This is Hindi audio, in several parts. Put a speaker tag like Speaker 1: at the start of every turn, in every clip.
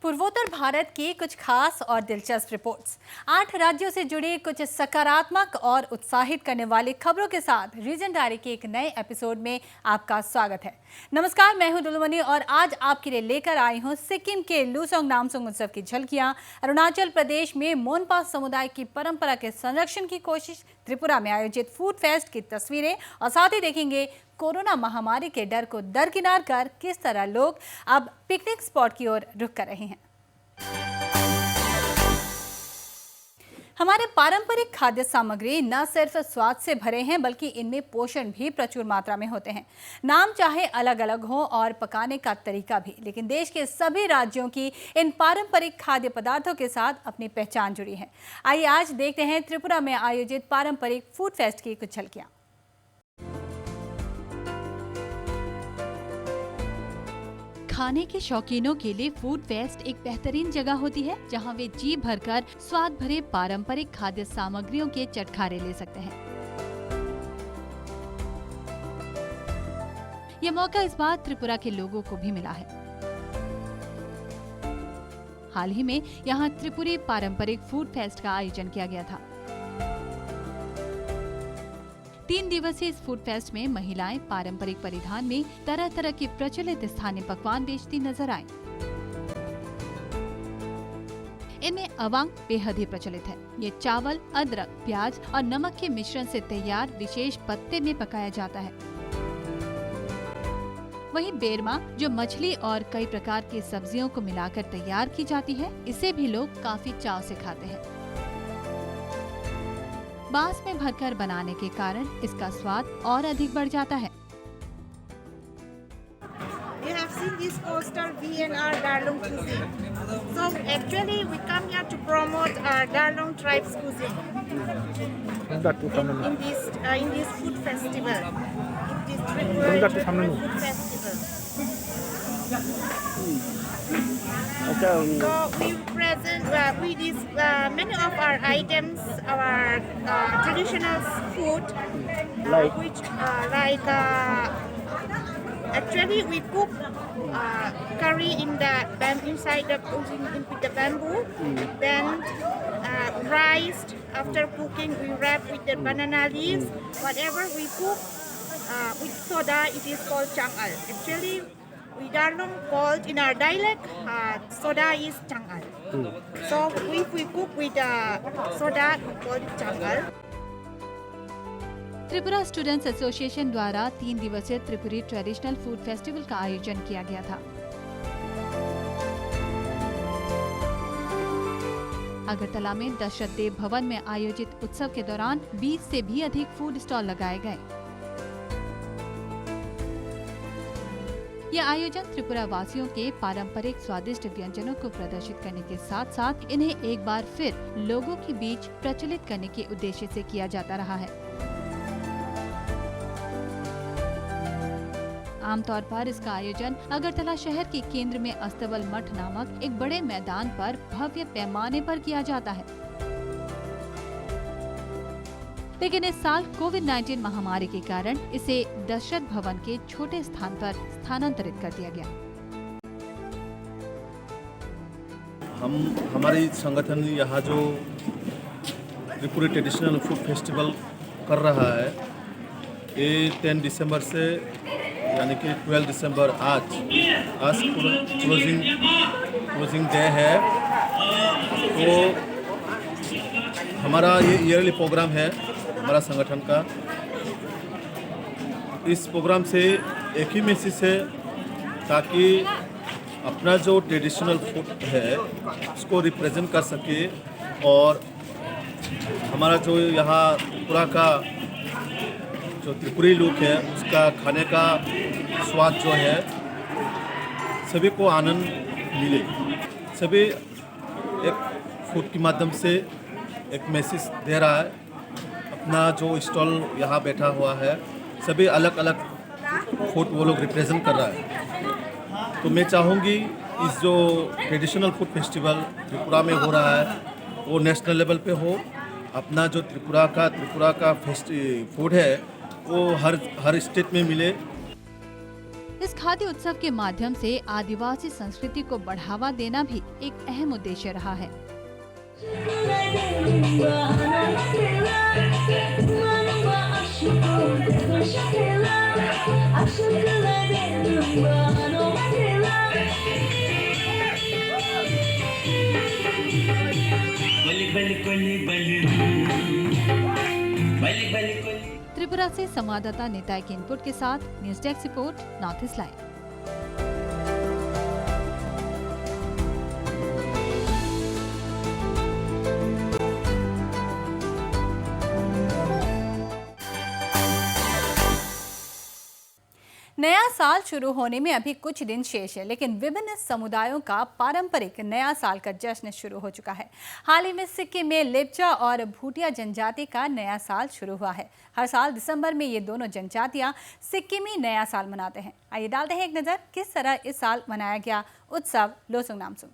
Speaker 1: पूर्वोत्तर भारत की कुछ खास और दिलचस्प रिपोर्ट्स, 8 राज्यों से जुड़ी कुछ सकारात्मक और उत्साहित करने वाली खबरों के साथ रीजन डायरी के एक नए एपिसोड में आपका स्वागत है। नमस्कार, मैं हूं दुलुमनी और आज आपके लिए लेकर आई हूं सिक्किम के लूसोंग नामसोंग उत्सव की झलकियां, अरुणाचल प्रदेश में मोनपा समुदाय की परंपरा के संरक्षण की कोशिश, त्रिपुरा में आयोजित फूड फेस्ट की तस्वीरें और साथ ही देखेंगे कोरोना महामारी के डर को दरकिनार कर किस तरह लोग अब पिकनिक स्पॉट की ओर रुख कर रहे हैं। हमारे पारंपरिक खाद्य सामग्री न सिर्फ स्वाद से भरे हैं बल्कि इनमें पोषण भी प्रचुर मात्रा में होते हैं। नाम चाहे अलग अलग हो और पकाने का तरीका भी, लेकिन देश के सभी राज्यों की इन पारंपरिक खाद्य पदार्थों के साथ अपनी पहचान जुड़ी है। आइए आज देखते हैं त्रिपुरा में आयोजित पारंपरिक फूड फेस्ट की कुछ झलकियां। खाने के शौकीनों के लिए फूड फेस्ट एक बेहतरीन जगह होती है जहां वे जी भरकर स्वाद भरे पारंपरिक खाद्य सामग्रियों के चटखारे ले सकते हैं। यह मौका इस बार त्रिपुरा के लोगों को भी मिला है। हाल ही में यहां त्रिपुरी पारंपरिक फूड फेस्ट का आयोजन किया गया था। 3 दिवसीय इस फूड फेस्ट में महिलाएं पारंपरिक परिधान में तरह तरह के प्रचलित स्थानीय पकवान बेचती नजर आए। इनमें अवांग बेहद ही प्रचलित है। ये चावल, अदरक, प्याज और नमक के मिश्रण से तैयार विशेष पत्ते में पकाया जाता है। वहीं बेरमा, जो मछली और कई प्रकार की सब्जियों को मिलाकर तैयार की जाती है, इसे भी लोग काफी चाव से खाते हैं। बांस में भरकर बनाने के कारण इसका स्वाद और अधिक बढ़ जाता है।
Speaker 2: You have seen this poster VNR Darlong cuisine. So actually we come here to promote our Darlong tribes cuisine in this food festival. In this Tripura food festival. So we present many of our items, our traditional food, which actually we cook curry inside with the bamboo, then rice. After cooking, we wrap with the banana leaves. Whatever we cook with soda, it is called changal. Actually, we Darlong called in our dialect, soda is changal. So if we cook with soda, we call it changal.
Speaker 1: Tripura students association द्वारा 3 दिवसीय त्रिपुरी ट्रेडिशनल फूड फेस्टिवल का आयोजन किया गया था। अगरतला में दशरथ देव भवन में आयोजित उत्सव के दौरान 20 से भी अधिक फूड स्टॉल लगाए गए। यह आयोजन त्रिपुरा वासियों के पारंपरिक स्वादिष्ट व्यंजनों को प्रदर्शित करने के साथ साथ इन्हें एक बार फिर लोगों के बीच प्रचलित करने के उद्देश्य से किया जाता रहा है। आमतौर पर इसका आयोजन अगरतला शहर के केंद्र में अस्तबल मठ नामक एक बड़े मैदान पर भव्य पैमाने पर किया जाता है, लेकिन इस साल कोविड-19 महामारी के कारण इसे दशरथ भवन के छोटे स्थान पर स्थानांतरित कर दिया गया।
Speaker 3: हमारी संगठन यहाँ जो त्रिपुरी ट्रेडिशनल फूड फेस्टिवल कर रहा है, ये 10 दिसंबर से यानी कि 12 दिसंबर आज क्लोजिंग डे है। तो हमारा ये ईयरली प्रोग्राम है हमारा संगठन का। इस प्रोग्राम से एक ही मैसेज है ताकि अपना जो ट्रेडिशनल फूड है उसको रिप्रेजेंट कर सके और हमारा जो यहाँ त्रिपुरा का जो त्रिपुरी लोग है उसका खाने का स्वाद जो है सभी को आनंद मिले। सभी एक फूड के माध्यम से एक मैसेज दे रहा है। अपना जो स्टॉल यहाँ बैठा हुआ है सभी अलग अलग फूड वो लोग रिप्रेजेंट कर रहा है। तो मैं चाहूँगी इस जो ट्रेडिशनल फूड फेस्टिवल त्रिपुरा में हो रहा है वो नेशनल लेवल पे हो। अपना जो त्रिपुरा का फूड है वो हर स्टेट में मिले।
Speaker 1: इस खाद्य उत्सव के माध्यम से आदिवासी संस्कृति को बढ़ावा देना भी एक अहम उद्देश्य रहा है। त्रिपुरा से संवाददाता निताई के इनपुट के साथ news desk report, north east live. नया साल शुरू होने में अभी कुछ दिन शेष है, लेकिन विभिन्न समुदायों का पारंपरिक नया साल का जश्न शुरू हो चुका है। हाल ही में सिक्किम में लेप्चा और भूटिया जनजाति का नया साल शुरू हुआ है। हर साल दिसंबर में ये दोनों जनजातियां सिक्किमी नया साल मनाते हैं। आइए डालते हैं एक नजर किस तरह इस साल मनाया गया उत्सव लोसुंग नामसुंग।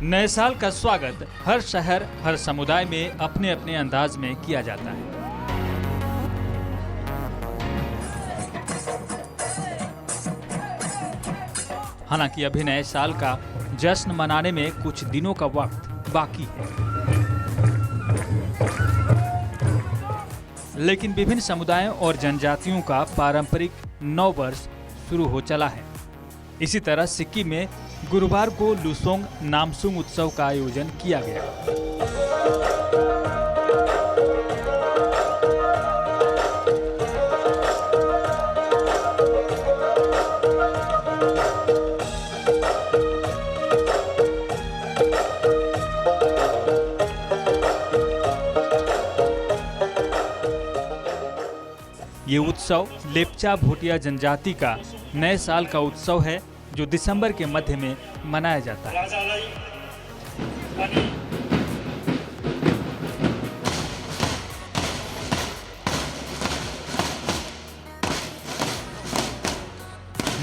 Speaker 4: नए साल का स्वागत हर शहर, हर समुदाय में अपने अपने अंदाज में किया जाता है। हालांकि अभी नए साल का जश्न मनाने में कुछ दिनों का वक्त बाकी है, लेकिन विभिन्न समुदायों और जनजातियों का पारंपरिक नव वर्ष शुरू हो चला है। इसी तरह सिक्किम में गुरुवार को लुसोंग नामसुंग उत्सव का आयोजन किया गया। ये उत्सव लेप्चा भूटिया जनजाति का नए साल का उत्सव है, जो दिसंबर के मध्य में मनाया जाता है।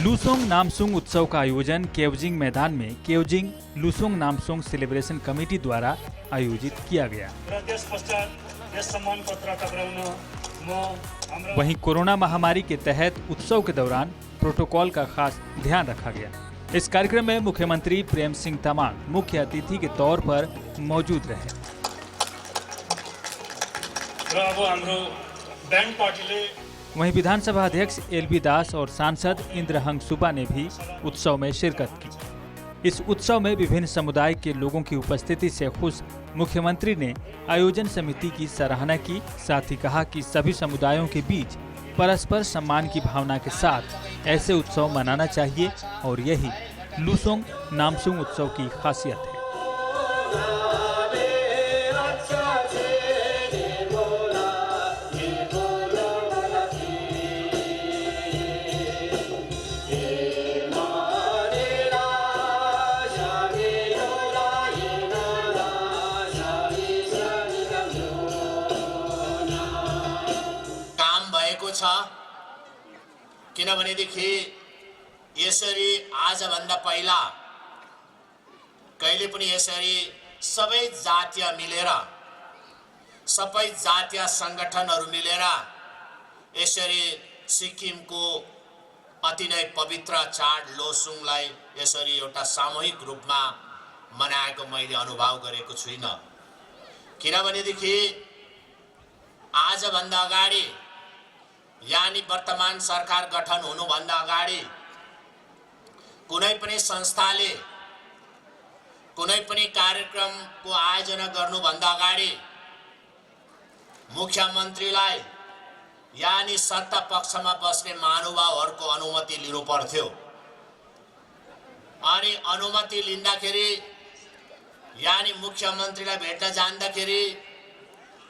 Speaker 4: लुसोंग नामसुंग उत्सव का आयोजन केवजिंग मैदान में केवजिंग लुसोंग नामसुंग सेलिब्रेशन कमेटी द्वारा आयोजित किया गया। वहीं कोरोना महामारी के तहत उत्सव के दौरान प्रोटोकॉल का खास ध्यान रखा गया। इस कार्यक्रम में मुख्यमंत्री प्रेम सिंह तमांग मुख्य अतिथि के तौर पर मौजूद रहे। वहीं विधानसभा अध्यक्ष एलबी दास और सांसद इंद्रहंग सुब्बा ने भी उत्सव में शिरकत की। इस उत्सव में विभिन्न समुदाय के लोगों की उपस्थिति से खुश मुख्यमंत्री ने आयोजन समिति की सराहना की। साथ ही कहा कि सभी समुदायों के बीच परस्पर सम्मान की भावना के साथ ऐसे उत्सव मनाना चाहिए और यही लुसोंग नामसुंग उत्सव की खासियत है।
Speaker 5: किनभनेदेखि यसरी आजभन्दा पहिला कहिले पनि यसरी सबै जातीय मिलेर, सबै जातीय संगठनहरू मिलेर यसरी सिक्किमको अति नै पवित्र चाड लोसुङलाई यसरी एउटा सामूहिक रूपमा मनाएको मैले अनुभव गरेको छुइनँ। किनभनेदेखि आजभन्दा अगाडि यानी वर्तमान सरकार गठन हुनुभन्दा अगाडि कुनै पनि संस्थाले कुनै पनि कार्यक्रमको आयोजना गर्नुभन्दा अगाडि मुख्यमन्त्रीलाई यानी सत्ता पक्षमा बस्ने महानुभावहरूको अनुमति लिनु पर्थ्यो। अनि अनुमति लिँदाखेरि यानी मुख्यमन्त्रीलाई भेट्न जाँदाखेरि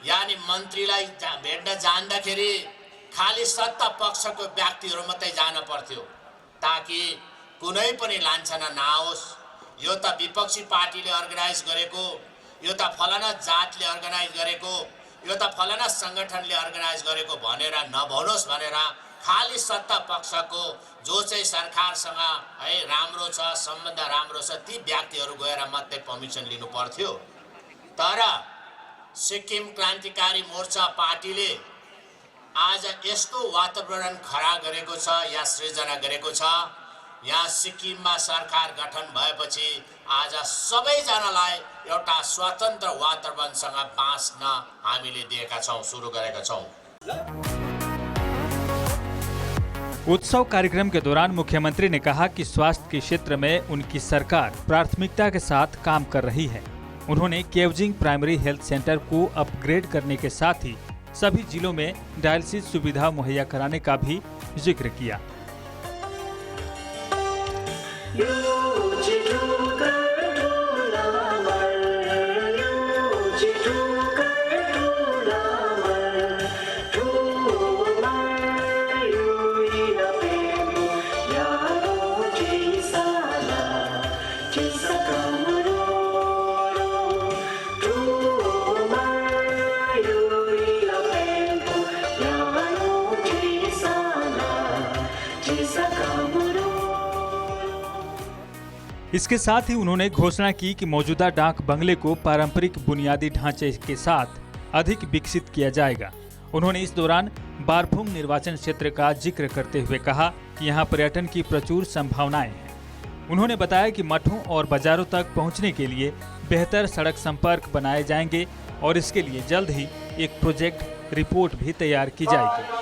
Speaker 5: यानी मन्त्रीलाई भेट्न जाँदाखेरि खाली सत्ता पक्षको व्यक्तिहरू मात्रै जान पर्थ्यो, ताकि कुनै पनि लान्छना नआओस्। यो त विपक्षी पार्टीले अर्गनाइज गरेको, यो त फलाना जातले अर्गनाइज गरेको, यो त फलाना संगठनले अर्गनाइज गरेको भनेर नभनोस् भनेर खाली सत्ता पक्षको जो चाहिँ सरकारसँग है राम्रो छ, सम्बन्ध राम्रो छ, ती व्यक्तिहरू गएर मात्रै पर्मिसन लिनु पर्थ्यो। तर सिक्किम क्रान्तिकारी मोर्चा पार्टीले आज यस्तो वातावरण खडा गरेको छ या सृजना गरेको छ। यहाँ सिक्किममा सरकार गठन भएपछि आज सबैजनालाई एउटा स्वतन्त्र वातावरणसँग बाँच्न हामीले दिएका छौँ, सुरु गरेका छौँ।
Speaker 4: उत्सव कार्यक्रम के दौरान मुख्यमंत्री ने कहा कि स्वास्थ्य के क्षेत्र में उनकी सरकार प्राथमिकता के साथ काम कर रही है। उन्होंने केवजिंग प्राइमरी हेल्थ सेंटर को अपग्रेड करने के साथ ही सभी जिलों में डायलिसिस सुविधा मुहैया कराने का भी जिक्र किया। इसके साथ ही उन्होंने घोषणा की कि मौजूदा डाक बंगले को पारंपरिक बुनियादी ढांचे के साथ अधिक विकसित किया जाएगा। उन्होंने इस दौरान बारफुंग निर्वाचन क्षेत्र का जिक्र करते हुए कहा कि यहाँ पर्यटन की प्रचुर संभावनाएं हैं। उन्होंने बताया कि मठों और बाजारों तक पहुँचने के लिए बेहतर सड़क संपर्क बनाए जाएंगे और इसके लिए जल्द ही एक प्रोजेक्ट रिपोर्ट भी तैयार की जाएगी।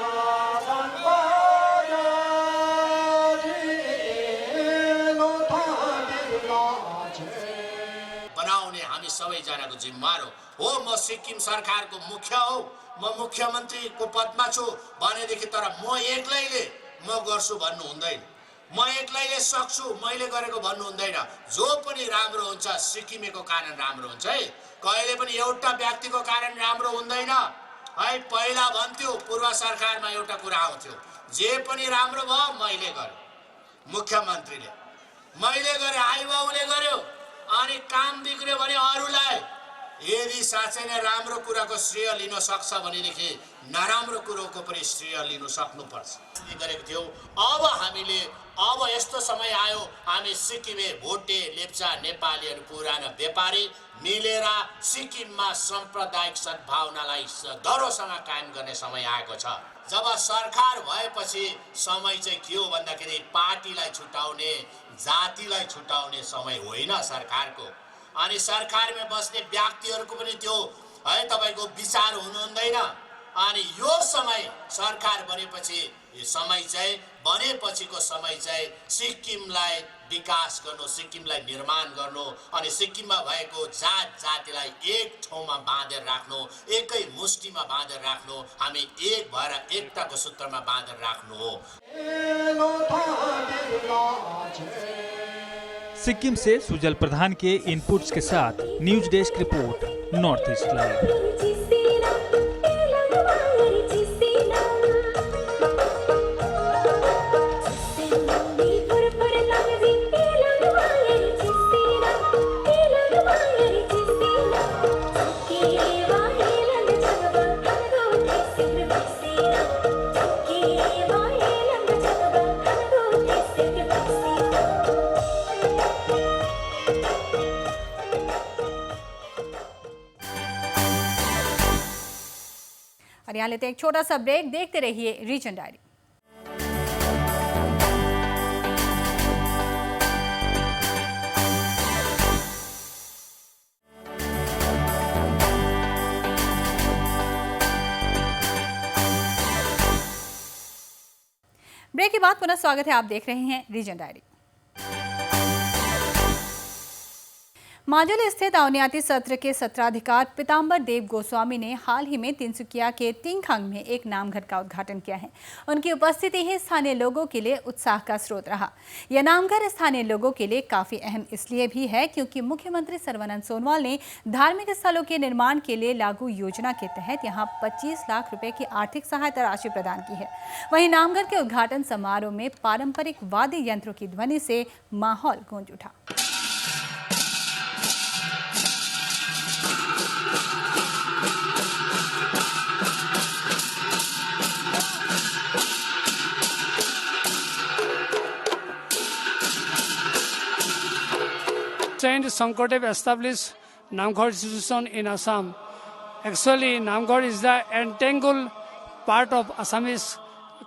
Speaker 5: सबैजनाको जिम्मेवार हो। म सिक्किम सरकारको मुख्य हो, म मुख्यमन्त्रीको पदमा छु भनेदेखि तर म एक्लैले म गर्छु भन्नु हुँदैन, म एक्लैले सक्छु मैले गरेको भन्नु हुँदैन। जो पनि राम्रो हुन्छ सिक्किमेको कारण राम्रो हुन्छ है, कहिले पनि एउटा व्यक्तिको कारण राम्रो हुँदैन है। पहिला भन्थ्यो पूर्व सरकारमा एउटा कुरा आउँथ्यो, जे पनि राम्रो भयो मैले गरेँ, मुख्यमन्त्रीले मैले गरेँ, आइबाउले गर्यो, अनि काम बिग्रियो भने अरूलाई। यदि साँच्चै नै राम्रो कुराको श्रेय लिन सक्छ भनेदेखि नराम्रो कुरोको पनि श्रेय लिन सक्नुपर्छ गरेको थियो। अब यस्तो समय आयो, हामी सिक्किमे भोटे लेप्चा नेपालीहरू पुरानो व्यापारी मिलेर सिक्किममा साम्प्रदायिक सद्भावनालाई दह्रोसँग कायम गर्ने समय आएको छ। जब सरकार भएपछि समय चाहिँ के हो भन्दाखेरि पार्टीलाई छुटाउने, जातिलाई छुटाउने समय होइन सरकारको। अनि सरकारमा बस्ने व्यक्तिहरूको पनि त्यो है तपाईको विचार हुनुहुँदैन। अनि यो समय सरकार बनेपछि बनेपछिको समय चाहिँ सिक्किमलाई विकास गर्नु, सिक्किमलाई निर्माण गर्नु अनि सिक्किममा भएको जात जातिलाई एक ठाउँमा बाँधेर राख्नु, एकै मुष्टिमा बाँधेर राख्नु, हामी एक भएर एकताको सूत्रमा बाँधेर राख्नु हो।
Speaker 4: सिक्किम से सुजल प्रधान के इनपुट्स के साथ news desk report, north east live.
Speaker 1: और यहाँ लेते हैं एक छोटा सा ब्रेक, देखते रहिए रीजन डायरी। ब्रेक के बाद पुनः स्वागत है, आप देख रहे हैं रीजन डायरी। माजुली स्थित अवनियाती सत्र के सत्राधिकार पीताम्बर देव गोस्वामी ने हाल ही में तिनसुकिया के टिंगखंग में एक नामघर का उद्घाटन किया है। उनकी उपस्थिति ही स्थानीय लोगों के लिए उत्साह का स्रोत रहा। यह नामघर स्थानीय लोगों के लिए काफी अहम इसलिए भी है क्योंकि मुख्यमंत्री सर्बानंद सोनोवाल ने धार्मिक स्थलों के निर्माण के लिए लागू योजना के तहत यहाँ 25 लाख रुपए की आर्थिक सहायता राशि प्रदान की है। वहीं नामघर के उद्घाटन समारोह में पारंपरिक वाद्य यंत्रों की ध्वनि से माहौल गूंज उठा।
Speaker 6: Saint Sankadev established Namghar institution in Assam, Actually, Namghar is the integral part of Assamese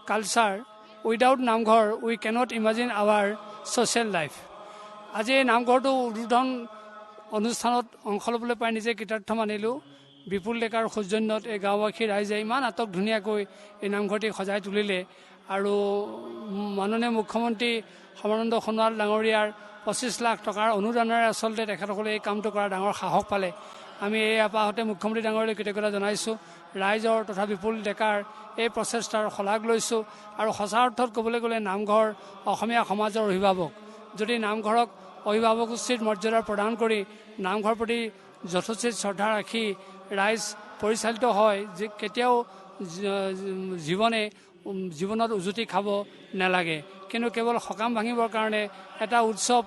Speaker 6: culture. Without Namghar, we cannot imagine our social life. আজি এই নামঘৰটো উদ্বোধন অনুষ্ঠানত অংশ ল'বলৈ পাই নিজে কৃতাৰ্থ মানিলোঁ। বিপুল ডেকাৰ সৌজন্যত এই গাঁওবাসী ৰাইজে ইমান আটক ধুনীয়াকৈ এই নামঘৰটি সজাই তুলিলে আৰু মাননীয় মুখ্যমন্ত্ৰী সৰ্বানন্দ সোণোৱাল ডাঙৰীয়াৰ 25 লাখ টকাৰ অনুদানেৰে আচলতে তেখেতসকলে এই কামটো কৰা ডাঙৰ সাহস পালে। আমি এই আপাহতে মুখ্যমন্ত্ৰী ডাঙৰীয়ালৈ কৃতজ্ঞতা জনাইছোঁ। ৰাইজৰ তথা বিপুল ডেকাৰ এই প্ৰচেষ্টাৰ শলাগ লৈছোঁ আৰু সঁচা অৰ্থত ক'বলৈ গ'লে নামঘৰ অসমীয়া সমাজৰ অভিভাৱক। যদি নামঘৰক অভিভাৱক উচিত মৰ্যাদা প্ৰদান কৰি নামঘৰৰ প্ৰতি যথোচিত শ্ৰদ্ধা ৰাখি ৰাইজ পৰিচালিত হয়, যে কেতিয়াও জীৱনত উজুতি খাব নালাগে। কিন্তু কেৱল সকাম ভাঙিবৰ কাৰণে এটা উৎসৱ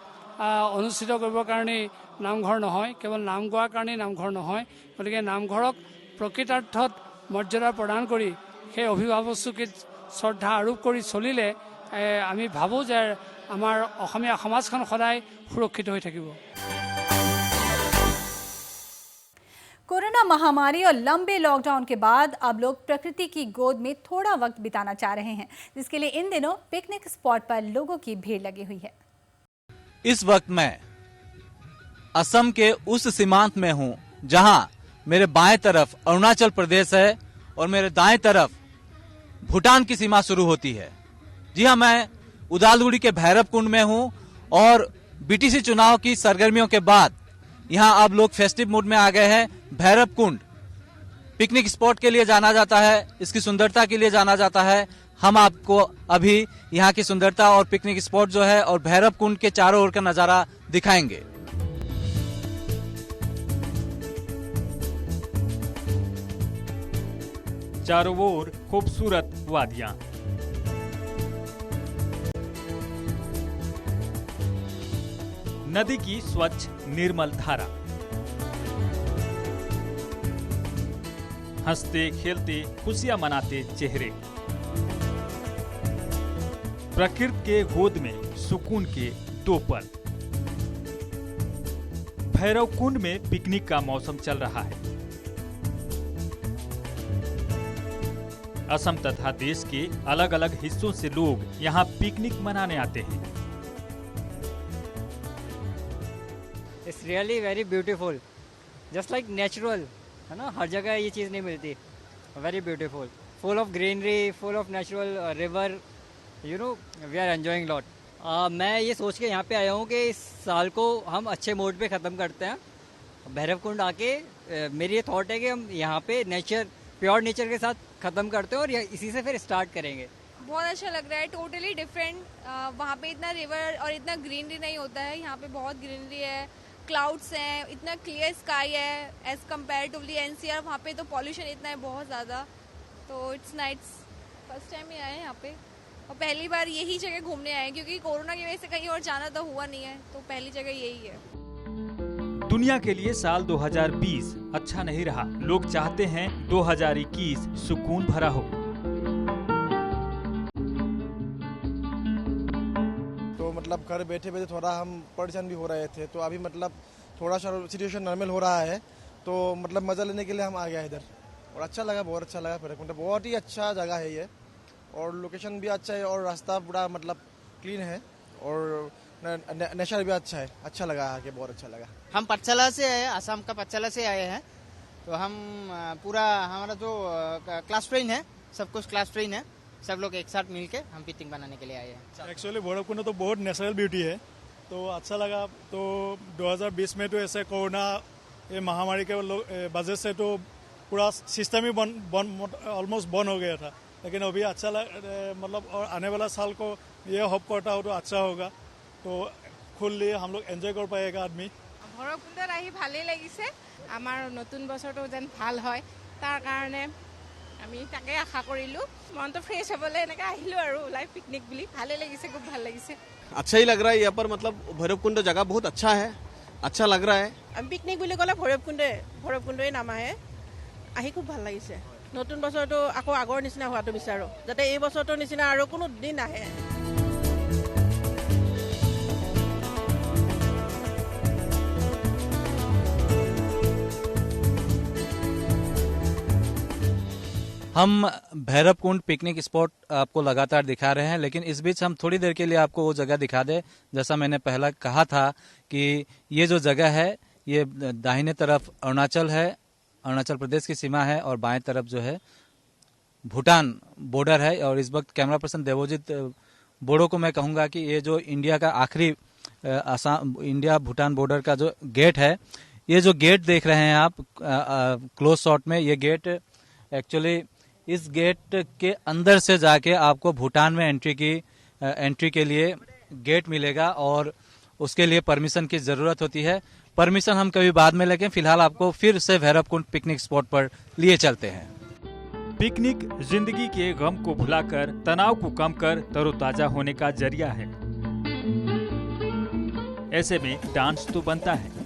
Speaker 6: অনুষ্ঠিত কৰিবৰ কাৰণেই নামঘৰ নহয়, কেৱল নাম গোৱাৰ কাৰণেই নামঘৰ নহয়। গতিকে নামঘৰক প্ৰকৃতাৰ্থত মৰ্যাদা প্ৰদান কৰি সেই অভিভাৱকচকীত শ্ৰদ্ধা আৰোপ কৰি চলিলে আমি ভাবোঁ যে আমাৰ অসমীয়া সমাজখন সদায় সুৰক্ষিত হৈ থাকিব।
Speaker 1: कोरोना महामारी और लंबे लॉकडाउन के बाद अब लोग प्रकृति की गोद में थोड़ा वक्त बिताना चाह रहे हैं, जिसके लिए इन दिनों पिकनिक स्पॉट पर लोगों की भीड़ लगी हुई है।
Speaker 7: इस वक्त मैं असम के उस सीमांत में हूं जहां मेरे बाएं तरफ अरुणाचल प्रदेश है और मेरे दाएं तरफ भूटान की सीमा शुरू होती है। जी हां, मैं उदालगुड़ी के भैरव कुंड में हूं और बीटीसी चुनाव की सरगर्मियों के बाद यहां अब लोग फेस्टिव मूड में आ गए हैं। भैरव कुंड पिकनिक स्पॉट के लिए जाना जाता है, इसकी सुंदरता के लिए जाना जाता है। हम आपको अभी यहाँ की सुंदरता और पिकनिक स्पॉट जो है और भैरव कुंड के चारों ओर का नजारा दिखाएंगे।
Speaker 4: चारों ओर खूबसूरत वादियां, नदी की स्वच्छ निर्मल धारा, हंसते खेलते खुशियां मनाते चेहरे, प्रकृति के गोद में सुकून के दो पल। भैरव कुंड में पिकनिक का मौसम चल रहा है। असम तथा देश के अलग अलग हिस्सों से लोग यहाँ पिकनिक मनाने आते हैं।
Speaker 8: It's really very beautiful, just like natural, है ना। हर जगह ये चीज़ नहीं मिलती। Very beautiful, full of greenery, full of natural river, you know, we are enjoying lot. मैं ये सोच के यहाँ पे आया हूँ कि इस साल को हम अच्छे मोड पे ख़त्म करते हैं। भैरव कुंड आके मेरी ये थॉट है कि हम यहाँ पे नेचर, प्योर नेचर के साथ ख़त्म करते हैं और इसी से फिर स्टार्ट करेंगे।
Speaker 9: बहुत अच्छा लग रहा है, टोटली डिफरेंट। वहाँ पे इतना रिवर और इतना ग्रीनरी नहीं होता है, यहाँ पे बहुत ग्रीनरी है, क्लाउड्स हैं, इतना क्लियर स्काई है एज कम्पेरेटिवली एनसीआर। वहाँ पे तो पॉल्यूशन इतना है बहुत ज़्यादा, तो इट्स नाइट्स। फर्स्ट टाइम ही आए हैं यहाँ पे और पहली बार यही जगह घूमने आए, क्योंकि कोरोना की वजह से कहीं और जाना तो हुआ नहीं है, तो पहली जगह यही है।
Speaker 4: दुनिया के लिए साल 2020 अच्छा नहीं रहा। लोग चाहते हैं 2021 सुकून भरा हो।
Speaker 10: तो मतलब घर बैठे बैठे थोड़ा हम परेशान भी हो रहे थे, तो अभी मतलब थोड़ा सा सिचुएशन नॉर्मल हो रहा है, तो मतलब मज़ा लेने के लिए हम आ गए इधर और अच्छा लगा, बहुत अच्छा लगा। भैरव कुंड बहुत ही अच्छा जगह है ये, और लोकेशन भी अच्छा है और रास्ता पूरा मतलब क्लीन है और नेचर भी अच्छा है। अच्छा लगा आके, बहुत अच्छा लगा।
Speaker 11: हम पाठशाला से आए, आसाम का पाठशाला से आए हैं, तो हम पूरा हमारा जो क्लास ट्रेन है, सब कुछ क्लास ट्रेन है, सब लोग एक साथ मिलके हम पिकनिक बनाने के लिए आए हैं।
Speaker 12: एक्चुअली भैरव कुंड तो बहुत नेचुरल ब्यूटी है, तो अच्छा लगा। तो 2020 में तो ऐसे कोरोना ये महामारी के वजह से तो पूरा सिस्टम ही ऑलमोस्ट बंद हो गया था, लेकिन अभी अच्छा मतलब और आने वाला साल को ये होप करता हो तो अच्छा होगा, तो खुलली हम लोग एन्जॉय कर पाएगा आदमी।
Speaker 2: भैरव कुंडत आহি ভালেই লাগিছে। আমাৰ নতুন বছৰটো যেন ভাল হয় তাৰ কাৰণে আমি তাকে আশা কৰিলোঁ। মনটো ফ্ৰেছ হ'বলৈ এনেকৈ আহিলোঁ আৰু লাইভ পিকনিক বুলি। ভালেই লাগিছে, খুব ভাল লাগিছে।
Speaker 13: अच्छा ही लग रहा है यहाँ पर, मतलब भैरव कुंड जगह बहुत अच्छा है, अच्छा लग रहा है।
Speaker 2: আমি পিকনিক বুলি ক'লে ভৈৰৱ কুণ্ডই নাম আহে। আহি খুব ভাল লাগিছে। নতুন বছৰটো আকৌ আগৰ নিচিনা হোৱাটো বিচাৰোঁ, যাতে এই বছৰটোৰ নিচিনা আৰু কোনো দিন নাহে।
Speaker 7: हम भैरवकुंड पिकनिक स्पॉट आपको लगातार दिखा रहे हैं, लेकिन इस बीच हम थोड़ी देर के लिए आपको वो जगह दिखा दें। जैसा मैंने पहला कहा था कि ये जो जगह है ये दाहिने तरफ अरुणाचल है, अरुणाचल प्रदेश की सीमा है, और बाएं तरफ जो है भूटान बॉर्डर है। और इस वक्त कैमरा पर्सन देवोजित बोड़ो को मैं कहूँगा कि ये जो इंडिया का आखिरी इंडिया भूटान बॉर्डर का जो गेट है, ये जो गेट देख रहे हैं आप क्लोज शॉट में, ये गेट एक्चुअली इस गेट के अंदर से जाके आपको भूटान में एंट्री के लिए गेट मिलेगा और उसके लिए परमिशन की जरूरत होती है। परमिशन हम कभी बाद में लेंगे, फिलहाल आपको फिर से भैरवकुंड पिकनिक स्पॉट पर लिए चलते हैं।
Speaker 4: पिकनिक जिंदगी के गम को भुलाकर तनाव को कम कर तरोताजा होने का जरिया है। ऐसे में डांस तो बनता है।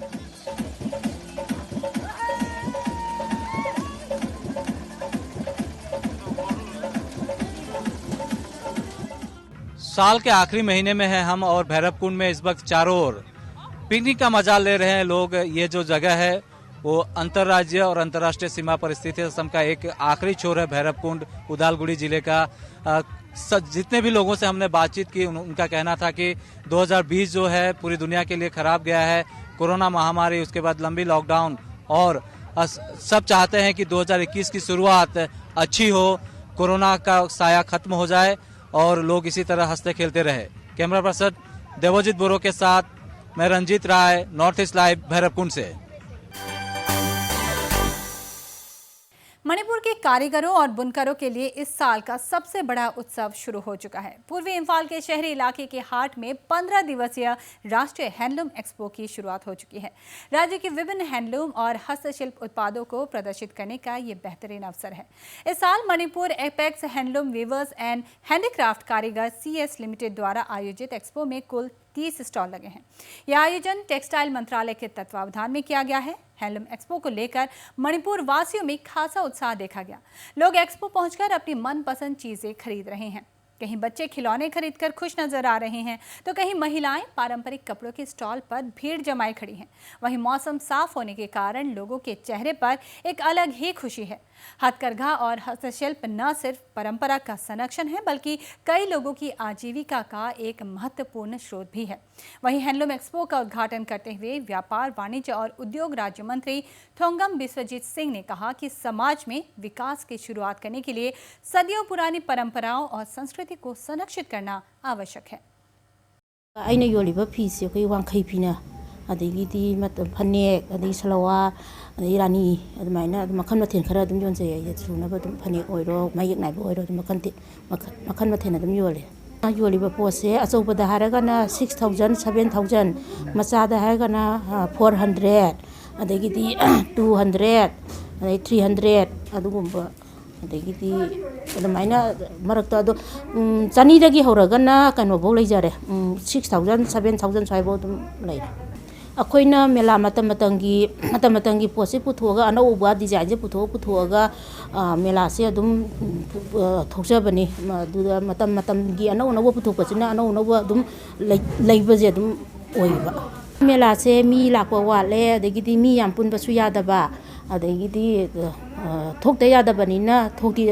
Speaker 7: साल के आखिरी महीने में है हम, और भैरवकुंड में इस वक्त चारों ओर पिकनिक का मजा ले रहे हैं लोग। ये जो जगह है वो अंतर्राज्यीय और अंतर्राष्ट्रीय सीमा पर स्थित है। असम का एक आखिरी छोर है भैरवकुंड, उदालगुड़ी जिले का। जितने भी लोगों से हमने बातचीत की उनका कहना था कि 2020 जो है पूरी दुनिया के लिए खराब गया है। कोरोना महामारी, उसके बाद लंबी लॉकडाउन, और सब चाहते हैं कि 2021 की शुरुआत अच्छी हो, कोरोना का साया खत्म हो जाए और लोग इसी तरह हंसते खेलते रहे। कैमरा पर्सन देवोजित बोरो के साथ मैं रंजीत राय, नॉर्थ ईस्ट लाइव, भैरवकुंड से।
Speaker 1: मणिपुर के कारीगरों और बुनकरों के लिए इस साल का सबसे बड़ा उत्सव शुरू हो चुका है। पूर्वी इम्फाल के शहरी इलाके के हाट में 15 दिवसीय राष्ट्रीय हैंडलूम एक्सपो की शुरुआत हो चुकी है। राज्य के विभिन्न हैंडलूम और हस्तशिल्प उत्पादों को प्रदर्शित करने का ये बेहतरीन अवसर है। इस साल Manipur apex handloom weavers and handicraft कारीगर CS लिमिटेड द्वारा आयोजित एक्सपो में कुल 30 स्टॉल लगे हैं। यह आयोजन टेक्सटाइल मंत्रालय के तत्वावधान में किया गया है। हैंडलूम एक्सपो को लेकर मणिपुर वासियों में खासा उत्साह देखा गया। लोग एक्सपो पहुंचकर अपनी मनपसंद चीजें खरीद रहे हैं। कहीं बच्चे खिलौने खरीदकर खुश नजर आ रहे हैं, तो कहीं महिलाएं पारंपरिक कपड़ों के स्टॉल पर भीड़ जमाए खड़ी हैं। वहीं मौसम साफ होने के कारण लोगों के चेहरे पर एक अलग ही खुशी है। हथकरघा और हस्तशिल्प न सिर्फ परंपरा का संरक्षण है, बल्कि कई लोगों की आजीविका का एक महत्वपूर्ण स्रोत भी है। वहीं हैंडलूम एक्सपो का उद्घाटन करते हुए व्यापार, वाणिज्य और उद्योग राज्य मंत्री थोंगम बिस्वजीत सिंह ने कहा कि समाज में विकास की शुरुआत करने के लिए सदियों पुरानी परंपराओं और संस्कृति को संरक्षित करना आवश्यक है।
Speaker 14: अदगी फनेक अदगी सलवा अदगी रानी अदमाइना मखन मथेन खरा अदम योनजे सुनब अदम फनेक ओइरो मायक नाइबो ओइरो मखन मथेन अदम योले योलिबा पोसे अचौबदा हारगना 6000 7000 मचादा हारगना 400 अदगी 200 अदगी 300 अदुगुंबा अदगी अदमाइना मरक्ता अदो चानीदगी हौरगना कनोबो लेजरे 6000 7000 स्वाइबो अदम लै अखोइना मेला मतंगी पोसे पुथोगा अनौबा डिजाइन से पुथोगा मेला से अदुम थोजबनी दुदा मतम अनौ पुथोपसिना अनौ अदुम लैबजे अदुम ओइबा मेला से मी लाको वाले अदगिदी मी याम पुनबसु यादबा अदगिदी थोकते यादबनिना थोकती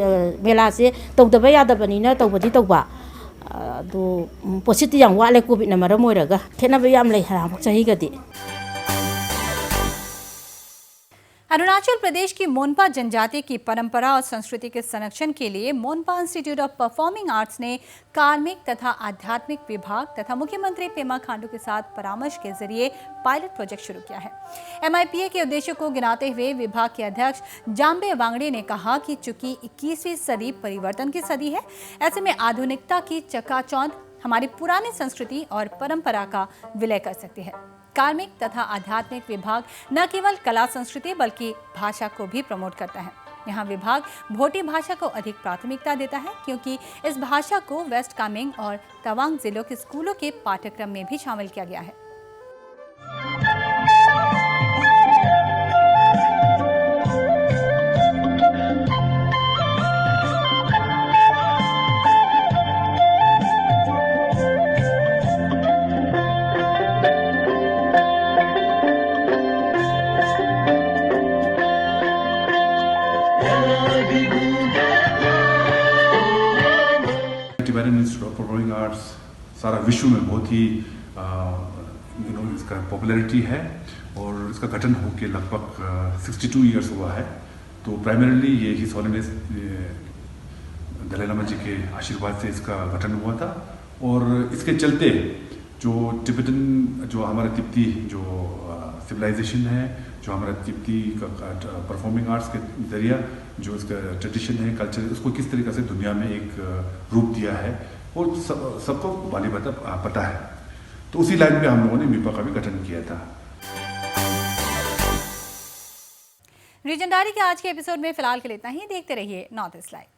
Speaker 14: मेला से तौदबा यादबनिना तौबदी तौबा दो पोसिटी याम वाले कोविड ना मरम ओइरगा खेनाबा याम लै हराम चाहिगदी।
Speaker 1: अरुणाचल प्रदेश की मोनपा जनजाति की परंपरा और संस्कृति के संरक्षण के लिए Monpa institute of performing arts ने कार्मिक तथा आध्यात्मिक विभाग तथा मुख्यमंत्री पेमा खांडू के साथ परामर्श के जरिए पायलट प्रोजेक्ट शुरू किया है। MIPA के उद्देश्यों को गिनाते हुए विभाग के अध्यक्ष जाम्बे वांगड़े ने कहा कि चूंकि 21वीं सदी परिवर्तन की सदी है, ऐसे में आधुनिकता की चकाचौंध हमारी पुरानी संस्कृति और परंपरा का विलय कर सकती है। कार्मिक तथा आध्यात्मिक विभाग न केवल कला संस्कृति बल्कि भाषा को भी प्रमोट करता है। यहाँ विभाग भोटी भाषा को अधिक प्राथमिकता देता है, क्योंकि इस भाषा को वेस्ट कामेंग और तवांग जिलों के स्कूलों के पाठ्यक्रम में भी शामिल किया गया है।
Speaker 15: Vigu सारा विश्व में बहुत ही इसका पॉपुलैरिटी है और इसका गठन होकर लगभग 62 ईयर्स हुआ है। तो प्राइमरीली ये हिज हॉलीनेस दलाई लामा जी के आशीर्वाद से इसका गठन हुआ था और इसके चलते जो टिबेटन जो हमारा तिब्बती जो सिविलाइजेशन है, जो हमारा तिब्बती का परफॉर्मिंग आर्ट्स के जरिए जो इसका ट्रेडिशन है, कल्चर, उसको किस तरीके से दुनिया में एक रूप दिया है और सबको बाली पता है। तो उसी लाइन में हम लोगों ने मीपा का भी गठन किया था।
Speaker 1: रीजन डायरी के आज के एपिसोड में फिलहाल के लिए इतना ही। देखते रहिए नॉर्थ ईस्ट लाइव।